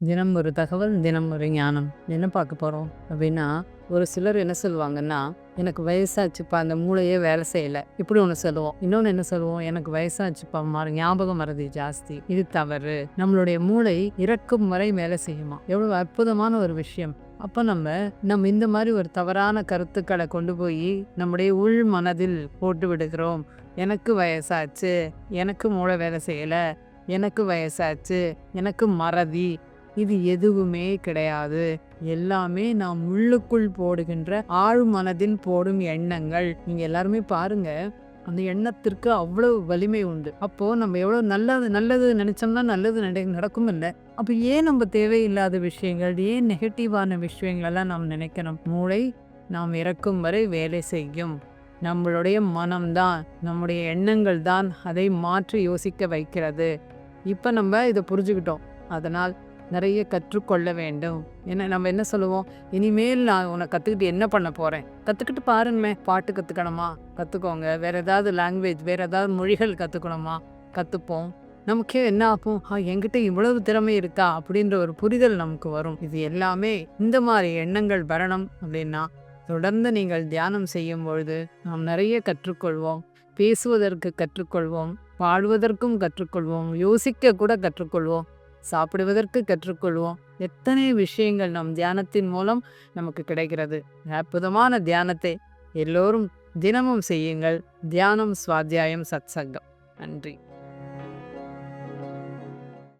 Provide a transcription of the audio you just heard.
தினம் ஒரு தகவல், தினம் ஒரு ஞானம். என்ன பார்க்க போறோம் அப்படின்னா, ஒரு சிலர் என்ன சொல்லுவாங்கன்னா, எனக்கு வயசாச்சுப்பா அந்த மூளையே வேலை செய்யல. இப்படி ஒண்ணு சொல்லுவோம். இன்னொன்னு என்ன சொல்லுவோம், எனக்கு வயசாச்சுப்பா ஞாபக மறதி ஜாஸ்தி. இது தவறு. நம்மளுடைய மூளை இறக்கும் வரை வேலை செய்யுமா. எவ்வளவு அற்புதமான ஒரு விஷயம். அப்ப நம்ம இந்த மாதிரி ஒரு தவறான கருத்துக்களை கொண்டு போய் நம்முடைய உள் மனதில் போட்டு விடுகிறோம். எனக்கு வயசாச்சு, எனக்கு மூளை வேலை செய்யல, எனக்கு வயசாச்சு, எனக்கு மறதி. இது எதுவுமே கிடையாது. எல்லாமே நாம் உள்ளுக்குள் போடுகின்ற ஆழ் மனதில் போடும் எண்ணங்கள். நீங்க எல்லாருமே பாருங்க, அந்த எண்ணத்திற்கு அவ்வளவு வலிமை உண்டு. அப்போ நம்ம எவ்வளவு நல்லது நல்லது நினைச்சோம்னா நல்லது நடக்கும் இல்ல. அப்ப ஏன் நம்ம தேவையில்லாத விஷயங்கள், ஏன் நெகட்டிவான விஷயங்கள் எல்லாம் நாம் நினைக்கணும்? மூளை நாம் இறக்கும் வரை வேலை செய்யும். நம்மளுடைய மனம்தான், நம்முடைய எண்ணங்கள் தான் அதை மாற்றி யோசிக்க வைக்கிறது. இப்ப நம்ம இதை புரிஞ்சுக்கிட்டோம். அதனால் நிறைய கற்றுக்கொள்ள வேண்டும். ஏன்னா நம்ம என்ன சொல்லுவோம், இனிமேல் நான் உன்னை கற்றுக்கிட்டு என்ன பண்ண போகிறேன், கற்றுக்கிட்டு பாருங்களே. பாட்டு கற்றுக்கணுமா கற்றுக்கோங்க, வேறு ஏதாவது லாங்குவேஜ், வேறு ஏதாவது மொழிகள் கற்றுக்கணுமா கற்றுப்போம். நமக்கே என்ன ஆகும், என்கிட்ட இவ்வளவு திறமை இருக்கா அப்படின்ற ஒரு புரிதல் நமக்கு வரும். இது எல்லாமே இந்த மாதிரி எண்ணங்கள் வரணும் அப்படின்னா தொடர்ந்து நீங்கள் தியானம் செய்யும் பொழுது நாம் நிறைய கற்றுக்கொள்வோம். பேசுவதற்கு கற்றுக்கொள்வோம், பாடுவதற்கும் கற்றுக்கொள்வோம், யோசிக்க கூட கற்றுக்கொள்வோம், சாப்பிடுவதற்கு கற்றுக்கொள்வோம். எத்தனை விஷயங்கள் நம் தியானத்தின் மூலம் நமக்கு கிடைக்கிறது. அற்புதமான தியானத்தை எல்லோரும் தினமும் செய்யுங்கள். தியானம், சுவாத்தியாயம், சத்சங்கம். நன்றி.